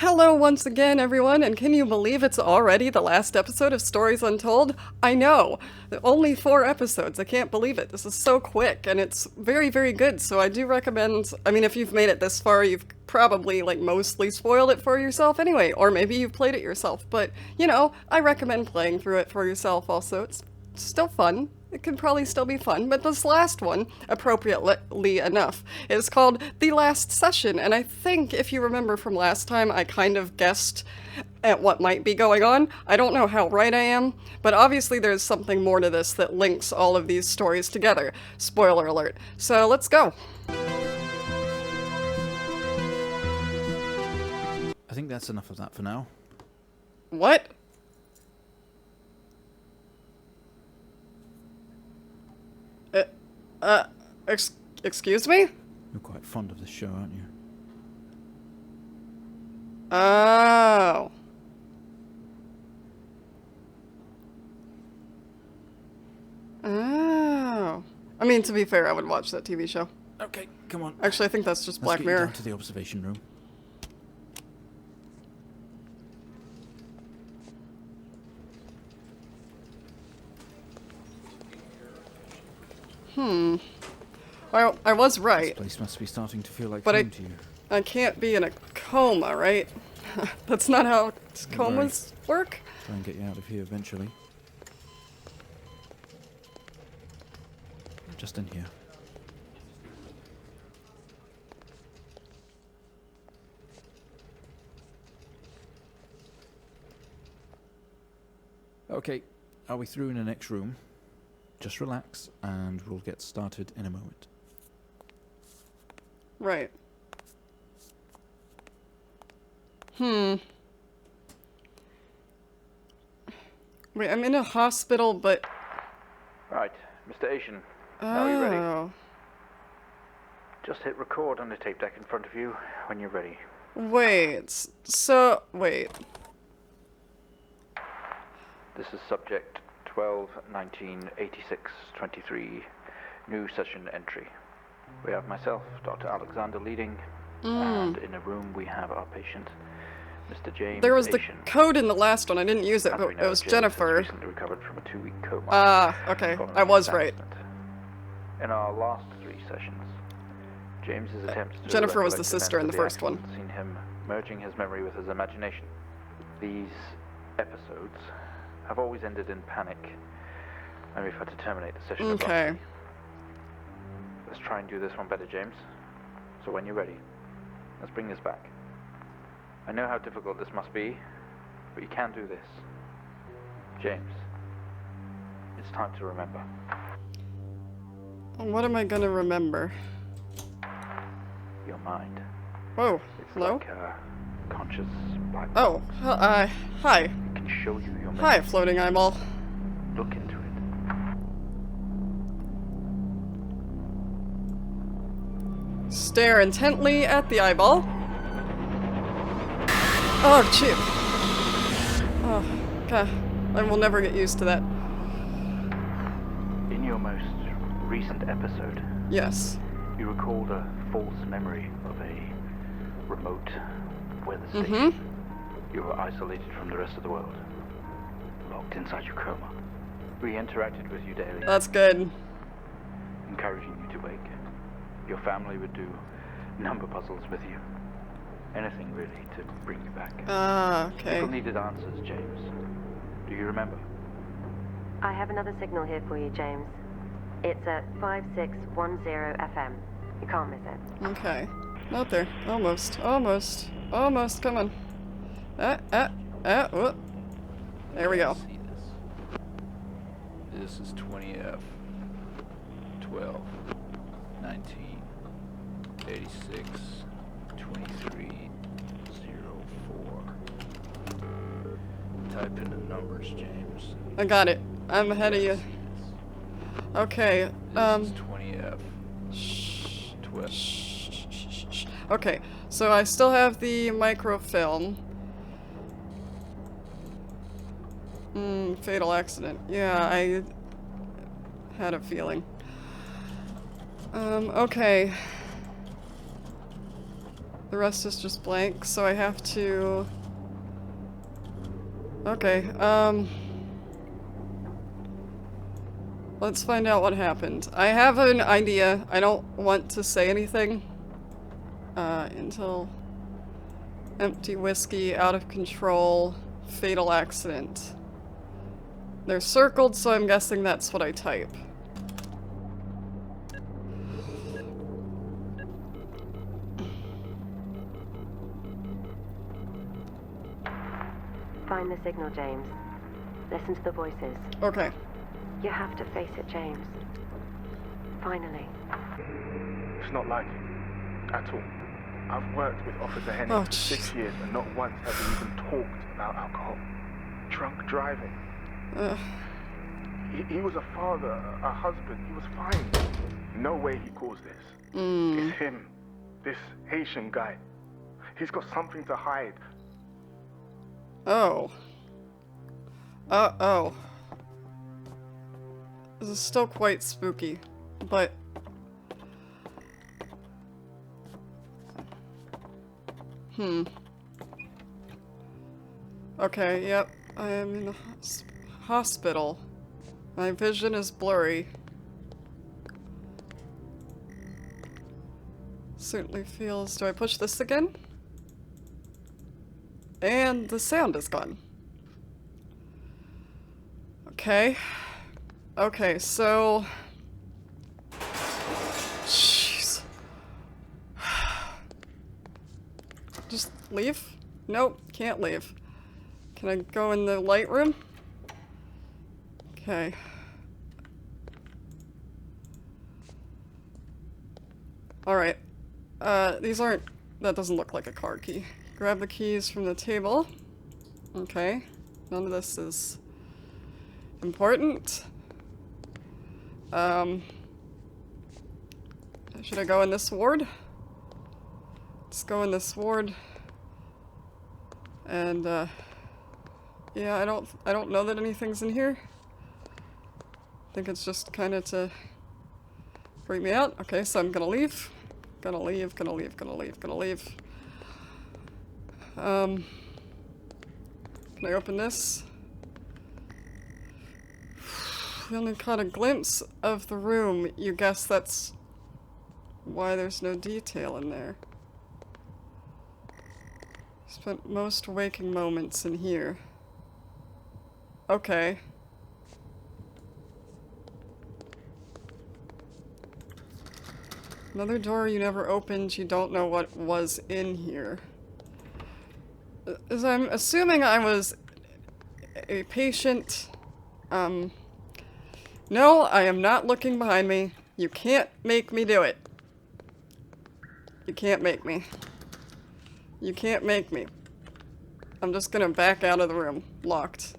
Hello once again, everyone, and can you believe it's already the last episode of Stories Untold? I know! Only 4 episodes, I can't believe it. This is so quick, and it's very, very good, so I do recommend, if you've made it this far, you've probably, mostly spoiled it for yourself anyway, or maybe you've played it yourself, but, I recommend playing through it for yourself also. It's still fun. It could probably still be fun, but this last one, appropriately enough, is called The Last Session, and I think, if you remember from last time, I kind of guessed at what might be going on. I don't know how right I am, but obviously there's something more to this that links all of these stories together. Spoiler alert. So let's go. I think that's enough of that for now. What? Excuse me? You're quite fond of this show, aren't you? Oh. Oh. To be fair, I would watch that TV show. Okay, come on. Actually, I think that's just Black Mirror. Let's get you down to the observation room. Well, I was right. This place must be starting to feel like But home to you. I can't be in a coma, right? That's not how comas work? Try and get you out of here eventually. Just in here. Okay, are we through in the next room? Just relax, and we'll get started in a moment. Right. Wait, I'm in a hospital, but... Right, Mr. Asian, now you're ready. Oh. Just hit record on the tape deck in front of you when you're ready. Wait, so... Wait. This is subject 12-19-86-23, new session entry. We have myself, Dr. Alexander, leading, and in a room we have our patient, Mr. James. There was the Asian. code in the last one, I didn't use it, As but we it know, was James Jennifer. has recently recovered from a 2-week coma. Okay, following I was an right. accident. In our last 3 sessions, James's attempts to Jennifer was the recollect sister in the events first of one. accident seen him merging his memory with his imagination. These episodes have always ended in panic, and we've had to terminate the session Okay. abruptly. Let's try and do this one better, James. So when you're ready, let's bring this back. I know how difficult this must be, but you can do this. James, it's time to remember. What am I gonna remember? Your mind. Whoa, It's hello? like a conscious black Oh, box. hi. It can show you your memory. Hi, floating eyeball. Look into it. Stare intently at the eyeball. Oh, shit. Oh, God. I will never get used to that. In your most recent episode, Yes. you recalled a false memory of a remote weather station. Mm-hmm. You were isolated from the rest of the world, locked inside your coma. We interacted with you daily, That's good. encouraging you to wake. Your family would do number puzzles with you. Anything really to bring you back. Okay. People needed answers, James. Do you remember? I have another signal here for you, James. It's at 5610 FM. You can't miss it. Okay. Not there. Almost. Come on. Whoop. There we go. See this. This is 20F 12 19 86 23 04. Type in the numbers, James. I got it. I'm ahead of you. Okay. This is 20F 12. Okay, so I still have the microfilm. Fatal accident. Yeah, I had a feeling. Okay. The rest is just blank, so I have to... Okay, let's find out what happened. I have an idea. I don't want to say anything until empty whiskey, out of control, fatal accident. They're circled, so I'm guessing that's what I type. Find the signal, James. Listen to the voices. Okay. You have to face it, James. Finally. It's not like him. At all. I've worked with Officer Henning Oh, for 6 years and not once have we even talked about alcohol. Drunk driving. He was a father, a husband. He was fine. No way he caused this. It's him. This Haitian guy. He's got something to hide. Oh. Uh-oh. This is still quite spooky, but... Okay, yep. I am in the hospital. My vision is blurry. Certainly feels... Do I push this again? And the sound is gone. Okay. Okay, so... Jeez. Just leave? Nope, can't leave. Can I go in the light room? Okay. Alright. These aren't... That doesn't look like a car key. Grab the keys from the table. Okay. None of this is important. Should I go in this ward? Let's go in this ward. And, yeah, I don't know that anything's in here. I think it's just kind of to freak me out. Okay, so I'm gonna leave. Gonna leave. Can I open this? We only caught a glimpse of the room. You guess that's why there's no detail in there. Spent most waking moments in here. Okay. Another door you never opened. You don't know what was in here. As I'm assuming I was a patient. No, I am not looking behind me. You can't make me do it. You can't make me. You can't make me. I'm just gonna back out of the room. Locked.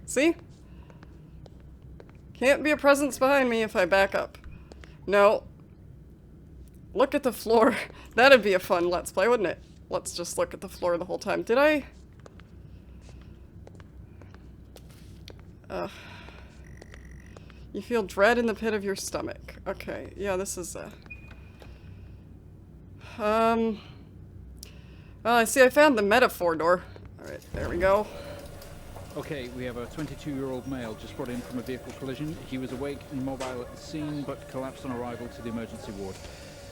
See? Can't be a presence behind me if I back up. No. Look at the floor. That'd be a fun Let's Play, wouldn't it? Let's just look at the floor the whole time. Did I? You feel dread in the pit of your stomach. Okay, yeah, this is well, I see I found the metaphor door. Alright, there we go. Okay, we have a 22-year-old male just brought in from a vehicle collision. He was awake and mobile at the scene, but collapsed on arrival to the emergency ward.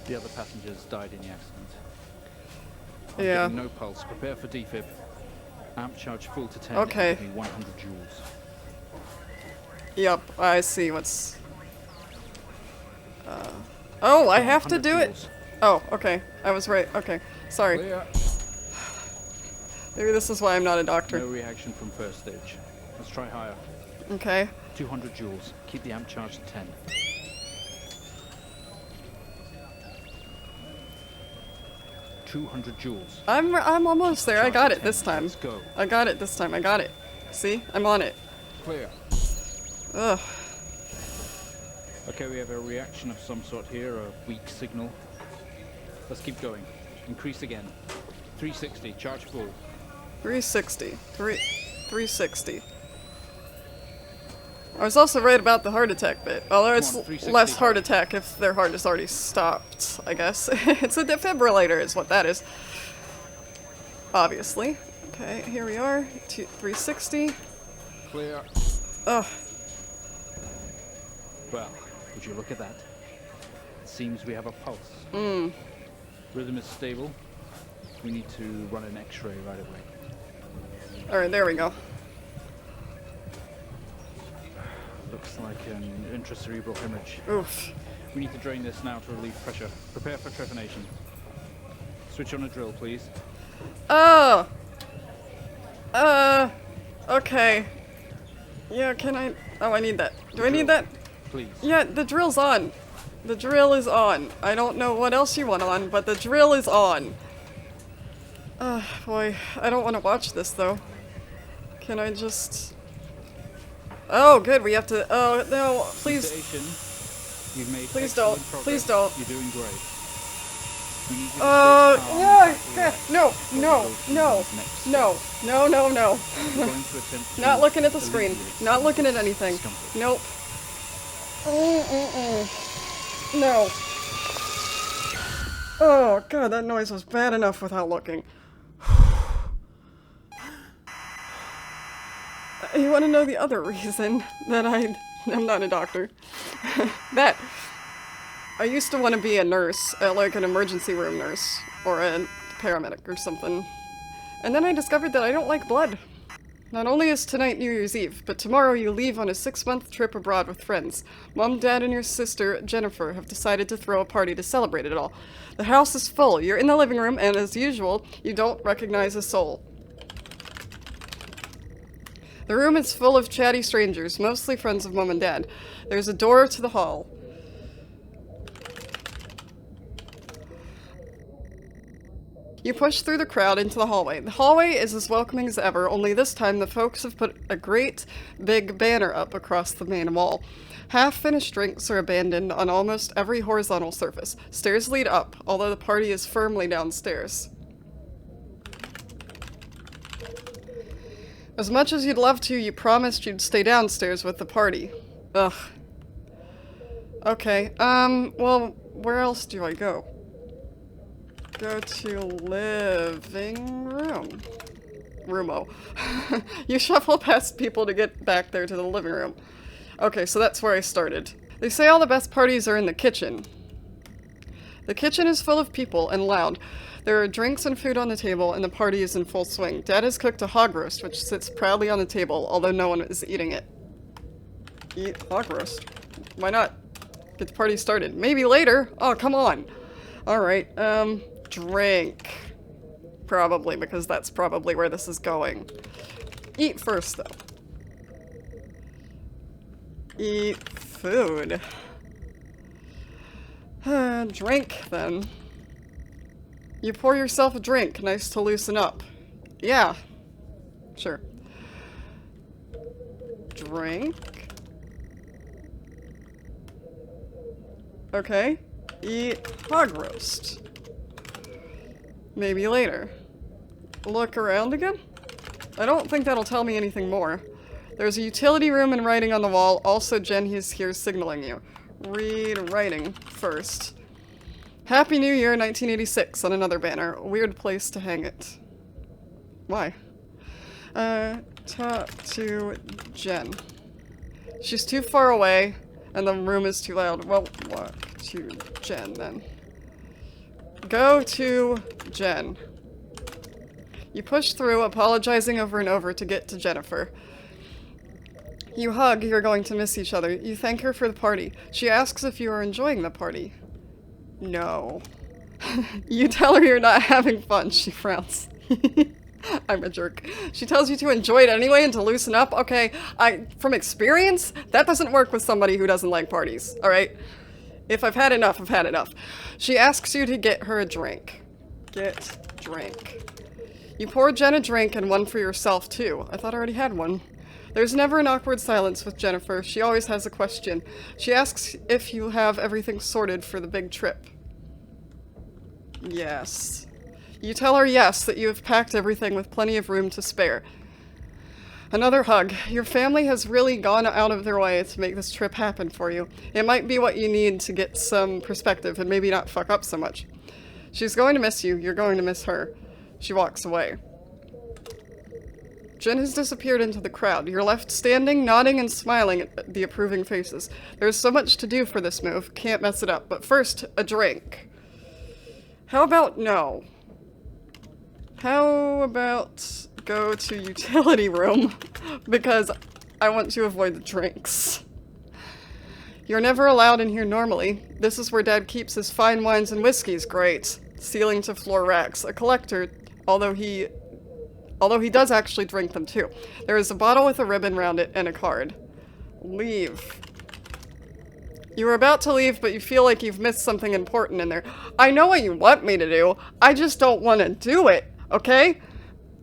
The other passengers died in the accident. I'm getting no pulse. Prepare for defib. Amp charge full to 10. Okay. Give me 100 joules. Yep, I see what's... oh, I have to do it? Joules. Oh, okay. I was right. Okay. Sorry. Clear. Maybe this is why I'm not a doctor. No reaction from first stage. Let's try higher. Okay. 200 joules. Keep the amp charge at 10. joules. I'm almost there. I got it this time. Let's go. I got it this time. I got it. See? I'm on it. Clear. Ugh. Okay, we have a reaction of some sort here, a weak signal. Let's keep going. Increase again. 360, charge full. 360. 360. I was also right about the heart attack bit. Although it's 360. less heart attack if their heart is already stopped, I guess. It's a defibrillator is what that is. Obviously. Okay, here we are. 360. Clear. Ugh. Well, would you look at that? It seems we have a pulse. Rhythm is stable. We need to run an X-ray right away. Alright, there we go. Looks like an intracerebral hemorrhage. Oof. We need to drain this now to relieve pressure. Prepare for trepanation. Switch on a drill, please. Oh! Okay. Yeah, can I... Oh, I need that. Do I need that? Please. Yeah, the drill's on. The drill is on. I don't know what else you want on, but the drill is on. Boy, I don't want to watch this, though. Can I just... Oh, good, we have to... Oh, no, please. Sedation. You've made Please excellent don't. progress. Please don't. You're doing great. We need you to stay calm and relax no, while no, we go through no, these next no, steps. no, no, no. We're going to attempt to Not looking at the screen. alleviate Not looking at anything. discomfort. Nope. No. Oh, God, that noise was bad enough without looking. You want to know the other reason that I'm not a doctor? That I used to want to be a nurse, like an emergency room nurse, or a paramedic or something. And then I discovered that I don't like blood. Not only is tonight New Year's Eve, but tomorrow you leave on a 6-month trip abroad with friends. Mom, Dad, and your sister, Jennifer, have decided to throw a party to celebrate it all. The house is full. You're in the living room, and as usual, you don't recognize a soul. The room is full of chatty strangers, mostly friends of Mom and Dad. There's a door to the hall. You push through the crowd into the hallway. The hallway is as welcoming as ever, only this time the folks have put a great big banner up across the main wall. Half-finished drinks are abandoned on almost every horizontal surface. Stairs lead up, although the party is firmly downstairs. As much as you'd love to, you promised you'd stay downstairs with the party. Ugh. Okay, well, where else do I go? Go to living room. Roomo. You shuffle past people to get back there to the living room. Okay, so that's where I started. They say all the best parties are in the kitchen. The kitchen is full of people and loud. There are drinks and food on the table, and the party is in full swing. Dad has cooked a hog roast, which sits proudly on the table, although no one is eating it. Eat hog roast? Why not? Get the party started. Maybe later. Oh, come on. Alright, drink. Probably, because that's probably where this is going. Eat first, though. Eat food. Drink, then. You pour yourself a drink, nice to loosen up. Yeah. Sure. Drink. Okay. Eat hog roast. Maybe later. Look around again? I don't think that'll tell me anything more. There's a utility room and writing on the wall. Also, Jen is here signaling you. Read writing first. Happy New Year 1986 on another banner. A weird place to hang it. Why? Talk to Jen. She's too far away, and the room is too loud. Well, walk to Jen, then. Go to Jen. You push through, apologizing over and over to get to Jennifer. You hug, you're going to miss each other. You thank her for the party. She asks if you are enjoying the party. No. You tell her you're not having fun. She frowns. I'm a jerk. She tells you to enjoy it anyway and to loosen up. Okay, from experience, that doesn't work with somebody who doesn't like parties, alright? If I've had enough, I've had enough. She asks you to get her a drink. Get drink. You pour Jen a drink and one for yourself, too. I thought I already had one. There's never an awkward silence with Jennifer. She always has a question. She asks if you have everything sorted for the big trip. Yes. You tell her yes, that you have packed everything with plenty of room to spare. Another hug. Your family has really gone out of their way to make this trip happen for you. It might be what you need to get some perspective and maybe not fuck up so much. She's going to miss you. You're going to miss her. She walks away. Jen has disappeared into the crowd. You're left standing, nodding, and smiling at the approving faces. There's so much to do for this move. Can't mess it up. But first, a drink. How about no? How about go to utility room? Because I want to avoid the drinks. You're never allowed in here normally. This is where Dad keeps his fine wines and whiskeys. Great. Ceiling to floor racks. A collector, although he does actually drink them too. There is a bottle with a ribbon around it and a card. Leave. You were about to leave, but you feel like you've missed something important in there. I know what you want me to do. I just don't want to do it, okay?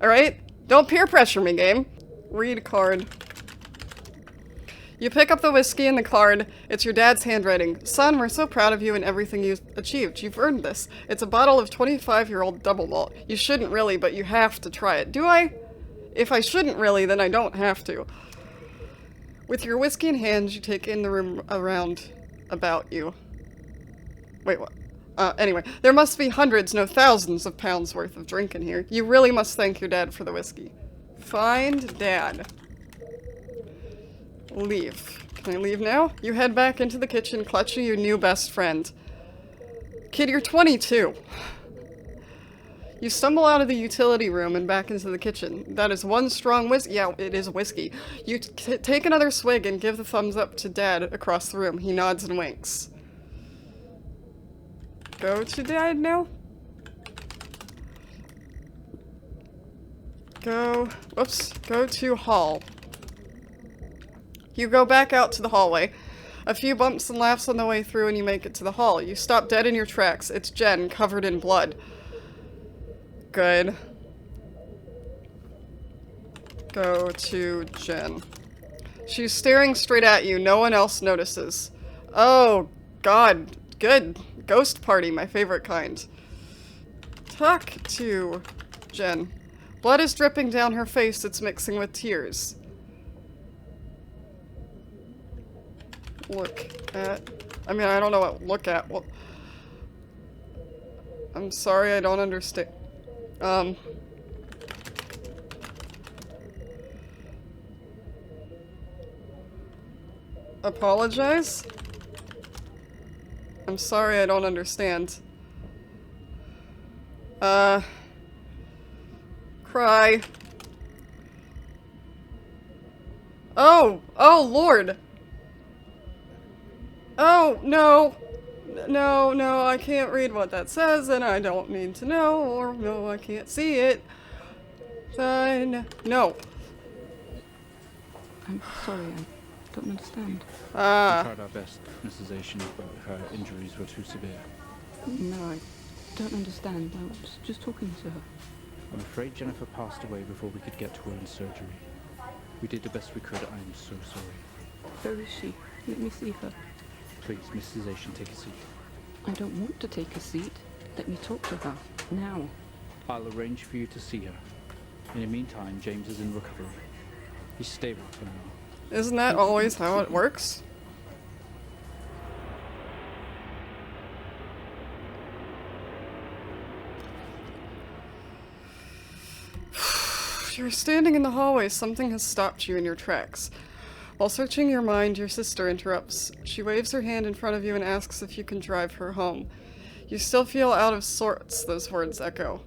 Alright? Don't peer pressure me, game. Read card. You pick up the whiskey and the card. It's your dad's handwriting. Son, we're so proud of you and everything you've achieved. You've earned this. It's a bottle of 25-year-old double malt. You shouldn't really, but you have to try it. Do I? If I shouldn't really, then I don't have to. With your whiskey in hand, you take in the room around about you. Wait, what? Anyway, there must be hundreds, no thousands of pounds worth of drink in here. You really must thank your dad for the whiskey. Find Dad. Leave. Can I leave now? You head back into the kitchen, clutching your new best friend. Kid, you're 22. You stumble out of the utility room and back into the kitchen. That is one strong whiskey. Yeah, it is whiskey. You take another swig and give the thumbs up to Dad across the room. He nods and winks. Go to Dad now? Go to hall. You go back out to the hallway. A few bumps and laughs on the way through and you make it to the hall. You stop dead in your tracks. It's Jen, covered in blood. Good. Go to Jen. She's staring straight at you. No one else notices. Oh, God. Good. Ghost party, my favorite kind. Talk to Jen. Blood is dripping down her face. It's mixing with tears. Look at... I mean, I don't know what look at. Well, I'm sorry, I don't understand. Apologize? I'm sorry, I don't understand. Cry. Oh! Oh, Lord! Oh, no! No, I can't read what that says, and I don't need to know, or no, I can't see it. No. I'm sorry, I don't understand. We tried our best, Mrs. Asian, but her injuries were too severe. No, I don't understand. I was just talking to her. I'm afraid Jennifer passed away before we could get to her in surgery. We did the best we could. I'm so sorry. Where is she? Let me see her. Please, Mrs. Asian, take a seat. I don't want to take a seat. Let me talk to her. Now. I'll arrange for you to see her. In the meantime, James is in recovery. He's stable for now. Isn't that always how it works? You're standing in the hallway. Something has stopped you in your tracks. While searching your mind, your sister interrupts. She waves her hand in front of you and asks if you can drive her home. You still feel out of sorts, those words echo.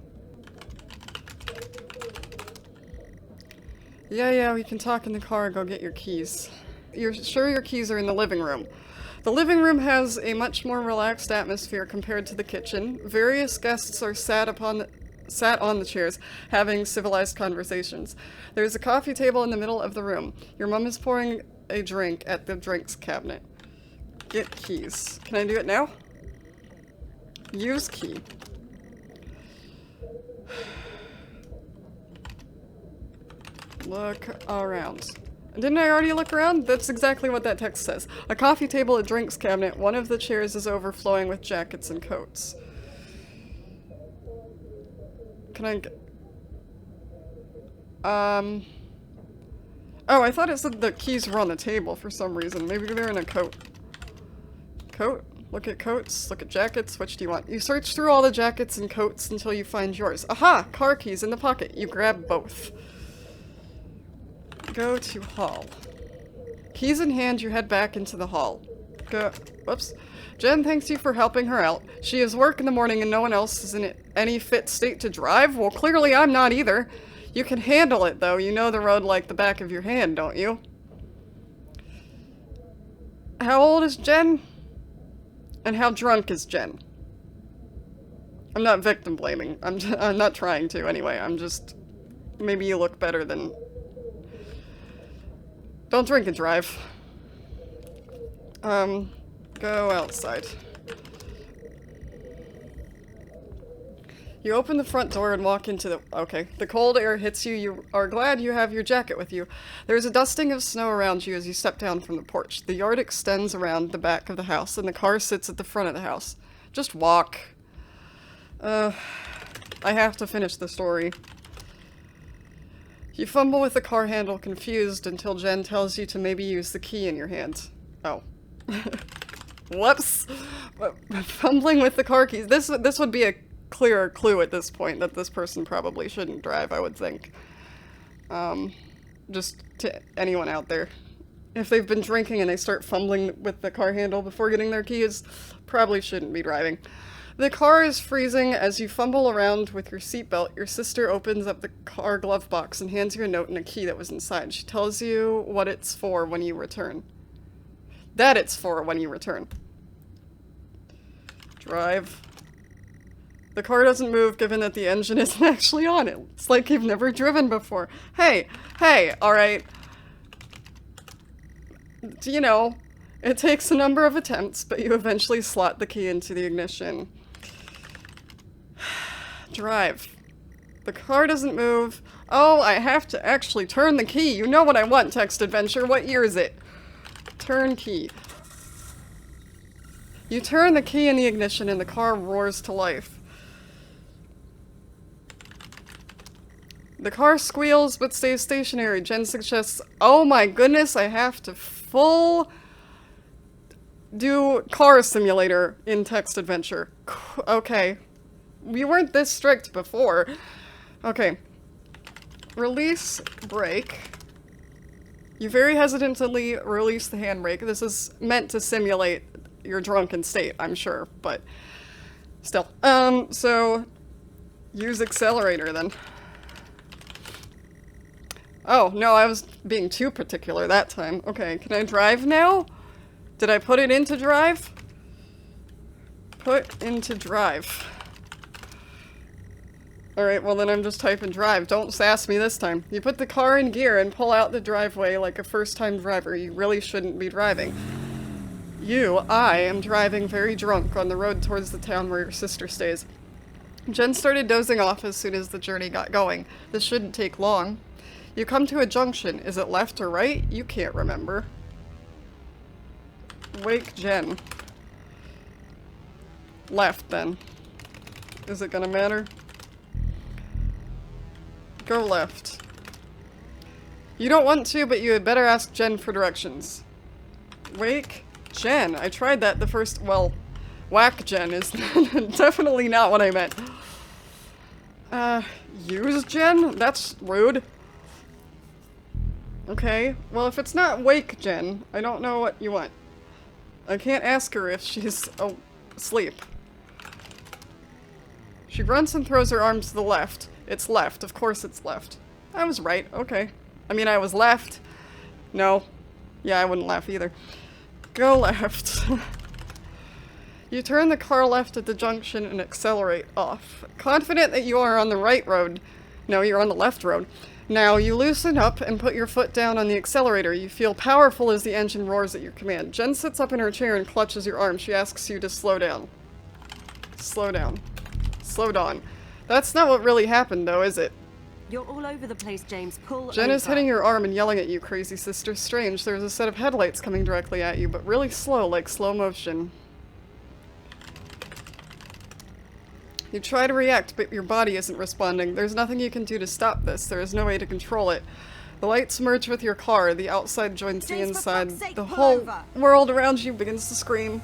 Yeah, we can talk in the car. Go get your keys. You're sure your keys are in the living room. The living room has a much more relaxed atmosphere compared to the kitchen. Various guests are sat on the chairs, having civilized conversations. There's a coffee table in the middle of the room. Your mom is pouring a drink at the drinks cabinet. Get keys. Can I do it now? Use key. Look around. Didn't I already look around? That's exactly what that text says. A coffee table, a drinks cabinet. One of the chairs is overflowing with jackets and coats. Can I Oh, I thought it said the keys were on the table for some reason. Maybe they're in a coat. Coat? Look at coats, look at jackets, which do you want? You search through all the jackets and coats until you find yours. Aha! Car keys in the pocket. You grab both. Go to hall. Keys in hand, you head back into the hall. Whoops. Jen thanks you for helping her out. She has work in the morning and no one else is in any fit state to drive? Well, clearly I'm not either. You can handle it, though. You know the road like the back of your hand, don't you? How old is Jen? And how drunk is Jen? I'm not victim blaming. I'm not trying to anyway. I'm just... Maybe you look better than... Don't drink and drive. Go outside. You open the front door and walk into the... Okay. The cold air hits you. You are glad you have your jacket with you. There's a dusting of snow around you as you step down from the porch. The yard extends around the back of the house, and the car sits at the front of the house. Just walk. I have to finish the story. You fumble with the car handle, confused, until Jen tells you to maybe use the key in your hand. Oh. Whoops! Fumbling with the car keys. This would be a clearer clue at this point that this person probably shouldn't drive, I would think. Just to anyone out there. If they've been drinking and they start fumbling with the car handle before getting their keys, probably shouldn't be driving. The car is freezing as you fumble around with your seatbelt. Your sister opens up the car glove box and hands you a note and a key that was inside. She tells you what it's for when you return. That it's for when you return. Drive. The car doesn't move given that the engine isn't actually on it. It's like you've never driven before. Hey, alright. You know, it takes a number of attempts, but you eventually slot the key into the ignition. Drive. The car doesn't move. Oh, I have to actually turn the key. You know what I want, text adventure. What year is it? Turn key. You turn the key in the ignition and the car roars to life. The car squeals but stays stationary. Jen suggests, oh my goodness, I have to do car simulator in text adventure. Okay. We weren't this strict before. Okay. Release brake. You very hesitantly release the handbrake. This is meant to simulate your drunken state, I'm sure, but still. So use accelerator then. Oh, no, I was being too particular that time. Okay, can I drive now? Did I put it into drive? Put into drive. Alright, well then I'm just typing drive. Don't sass me this time. You put the car in gear and pull out the driveway like a first-time driver. You really shouldn't be driving. I am driving very drunk on the road towards the town where your sister stays. Jen started dozing off as soon as the journey got going. This shouldn't take long. You come to a junction. Is it left or right? You can't remember. Wake Jen. Left, then. Is it gonna matter? Go left. You don't want to, but you had better ask Jen for directions. Wake Jen. I tried that the first... Well, whack Jen is definitely not what I meant. Use Jen? That's rude. Okay, well if it's not wake Jen, I don't know what you want. I can't ask her if she's asleep. She grunts and throws her arms to the left. It's left. Of course it's left. I was right. Okay. I mean, I was left. No. Yeah, I wouldn't laugh either. Go left. You turn the car left at the junction and accelerate off. Confident that you are on the right road. No, you're on the left road. Now, you loosen up and put your foot down on the accelerator. You feel powerful as the engine roars at your command. Jen sits up in her chair and clutches your arm. She asks you to slow down. Slow down. Slow down. That's not what really happened, though, is it? You're all over the place, James. Pull Jen over. is hitting your arm and yelling at you, crazy sister. Strange. There's a set of headlights coming directly at you, but really slow, like slow motion. You try to react, but your body isn't responding. There's nothing you can do to stop this. There is no way to control it. The lights merge with your car. The outside joins the James, for inside. fuck's sake, The pull whole over. world around you begins to scream.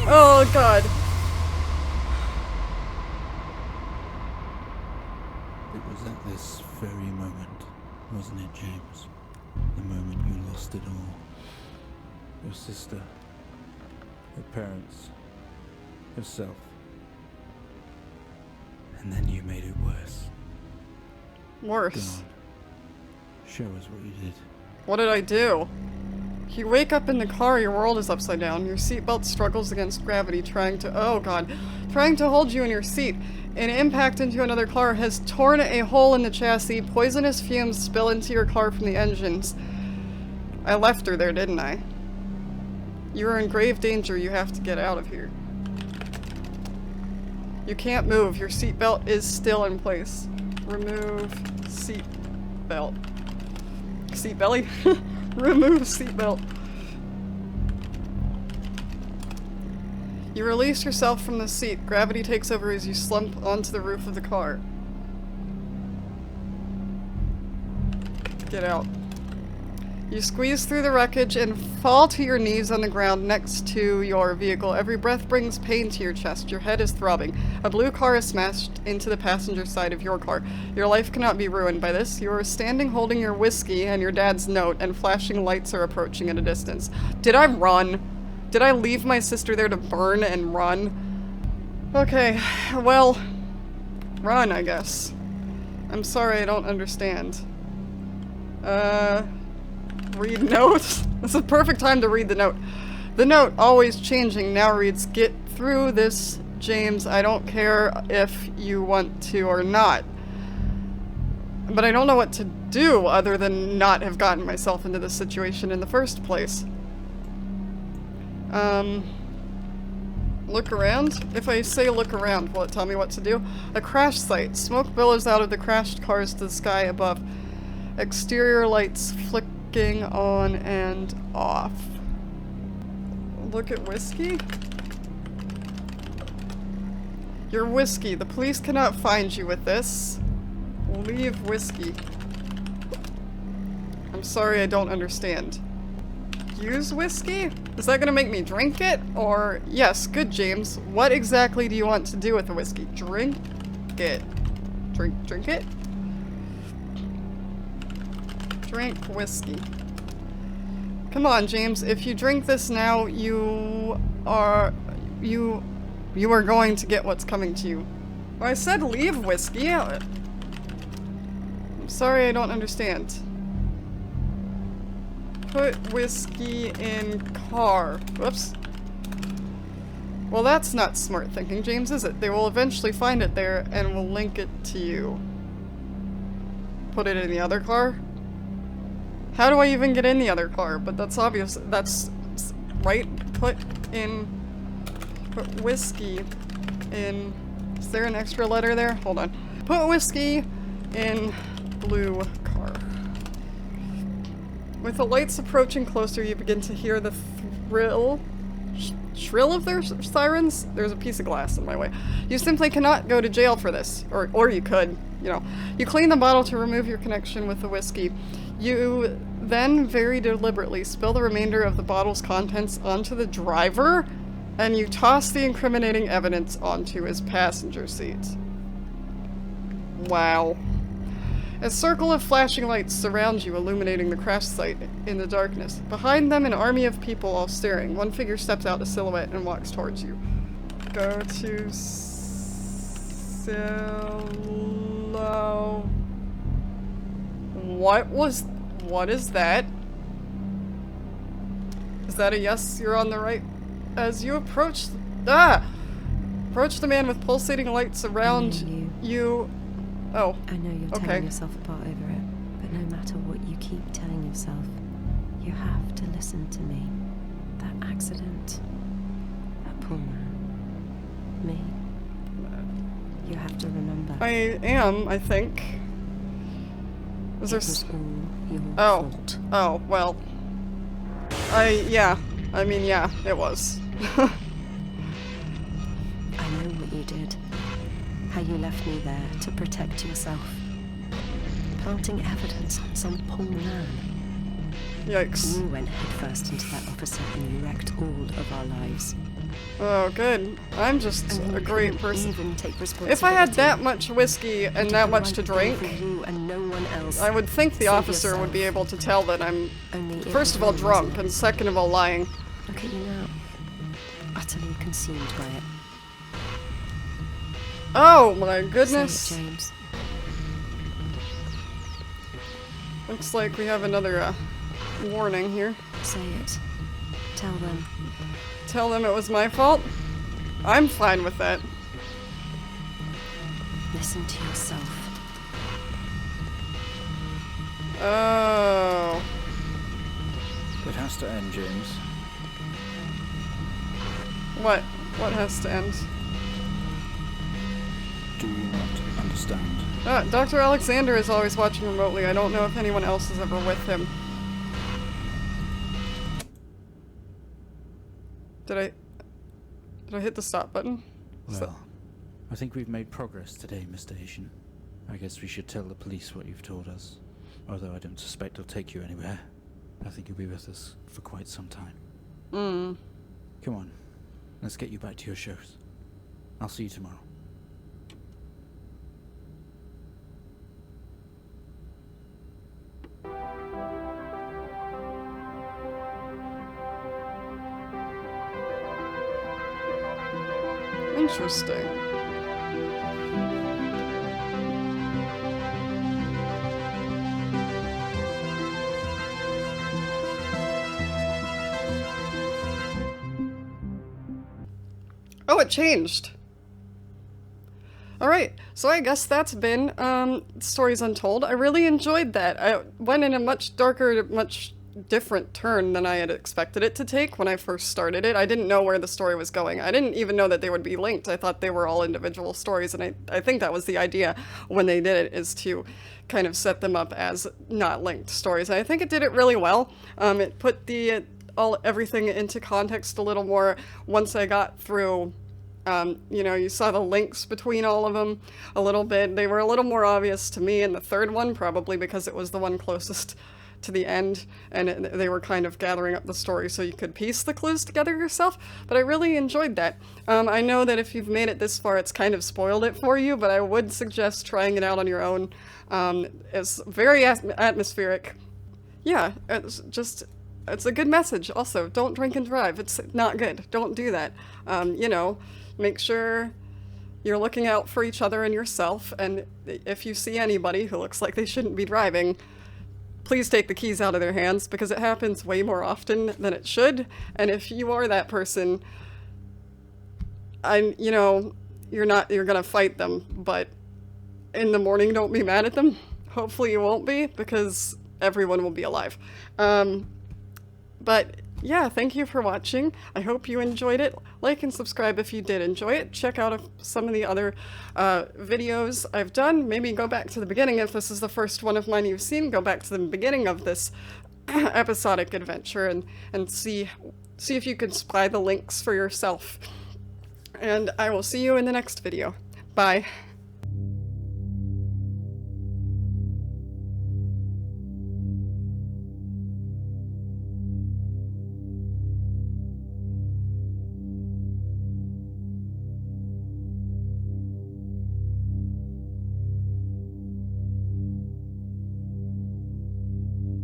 Oh god. It was at this very moment, wasn't it, James? The moment you lost it all. Your sister, your parents, yourself. And then you made it worse. Worse. God, show us what you did. What did I do? You wake up in the car, your world is upside down. Your seatbelt struggles against gravity, trying to hold you in your seat. An impact into another car has torn a hole in the chassis. Poisonous fumes spill into your car from the engines. I left her there, didn't I? You are in grave danger. You have to get out of here. You can't move. Your seatbelt is still in place. Remove seatbelt. Seat belly? Remove seatbelt. You release yourself from the seat. Gravity takes over as you slump onto the roof of the car. Get out. You squeeze through the wreckage and fall to your knees on the ground next to your vehicle. Every breath brings pain to your chest. Your head is throbbing. A blue car is smashed into the passenger side of your car. Your life cannot be ruined by this. You are standing holding your whiskey and your dad's note, and flashing lights are approaching at a distance. Did I run? Did I leave my sister there to burn and run? Okay, well, run, I guess. I'm sorry, I don't understand. Read note? It's a perfect time to read the note. The note, always changing, now reads, "Get through this, James. I don't care if you want to or not." But I don't know what to do other than not have gotten myself into this situation in the first place. Look around? If I say look around, will it tell me what to do? A crash site. Smoke billows out of the crashed cars to the sky above. Exterior lights flicking on and off. Look at whiskey? Your whiskey. The police cannot find you with this. Leave whiskey. I'm sorry, I don't understand. Use whiskey? Is that gonna make me drink it? Or, yes, good James. What exactly do you want to do with the whiskey? Drink it. Drink it? Drink whiskey. Come on, James. If you drink this now, you are going to get what's coming to you. Well, I said leave whiskey. I'm sorry, I don't understand. Put whiskey in car. Whoops. Well, that's not smart thinking, James, is it? They will eventually find it there and will link it to you. Put it in the other car? How do I even get in the other car? But that's obvious. That's right. Put whiskey in. Is there an extra letter there? Hold on. Put whiskey in blue car. With the lights approaching closer, you begin to hear the shrill of their sirens. There's a piece of glass in my way. You simply cannot go to jail for this. Or you could, you know. You clean the bottle to remove your connection with the whiskey. You then very deliberately spill the remainder of the bottle's contents onto the driver, and you toss the incriminating evidence onto his passenger seat. Wow. A circle of flashing lights surround you, illuminating the crash site in the darkness. Behind them, an army of people all staring. One figure steps out a silhouette and walks towards you. Go to Silo. What is that? Is that a yes, you're on the right? As you approach the man with pulsating lights around you. Oh. I know you're okay. tearing yourself apart over it, but no matter what you keep telling yourself, you have to listen to me. That accident, that poor man, me. You have to remember. I am, I think. It was all your fault. Oh, well. Yeah, it was. I know what you did. How you left me there to protect yourself. planting evidence on some poor man. Yikes. You went headfirst into that officer and you wrecked all of our lives. Oh, good. I'm just And you a great couldn't person. even take responsibility. If I had that much whiskey You and did that the much right to thing drink, for you and no one else. I would think the Save officer would be yourself. able to tell that I'm, Only it first was of all, wrong, drunk, wasn't it? and second of all, lying. Look at you now. Utterly consumed by it. Oh my Say goodness. it, James. Looks like we have another warning here. Say it. Tell them. Tell them it was my fault? I'm fine with that. Listen to yourself. Oh. It has to end, James. What? What has to end? Do you not understand? Dr. Alexander is always watching remotely. I don't know if anyone else is ever with him. Did I hit the stop button? Well, I think we've made progress today, Mr. Haitian. I guess we should tell the police what you've told us. Although I don't suspect they'll take you anywhere. I think you'll be with us for quite some time. Come on, let's get you back to your shows. I'll see you tomorrow. Interesting. Oh, it changed. Alright, so I guess that's been Stories Untold. I really enjoyed that. I went in a much darker, much different turn than I had expected it to take when I first started it. I didn't know where the story was going. I didn't even know that they would be linked. I thought they were all individual stories, and I think that was the idea when they did it, is to kind of set them up as not linked stories. And I think it did it really well. It put everything into context a little more once I got through. You know, you saw the links between all of them a little bit. They were a little more obvious to me in the third one, probably because it was the one closest to the end, and they were kind of gathering up the story so you could piece the clues together yourself, but I really enjoyed that. I know that if you've made it this far, it's kind of spoiled it for you, but I would suggest trying it out on your own. It's very atmospheric. Yeah, it's a good message. Also, don't drink and drive. It's not good. Don't do that. You know, make sure you're looking out for each other and yourself, and if you see anybody who looks like they shouldn't be driving, please take the keys out of their hands, because it happens way more often than it should. And if you are that person, you know, you're gonna fight them, but in the morning, don't be mad at them. Hopefully you won't be, because everyone will be alive. But yeah, thank you for watching. I hope you enjoyed it. Like and subscribe if you did enjoy it. Check out some of the other videos I've done. Maybe go back to the beginning if this is the first one of mine you've seen. Go back to the beginning of this episodic adventure and see if you can spy the links for yourself. And I will see you in the next video. Bye.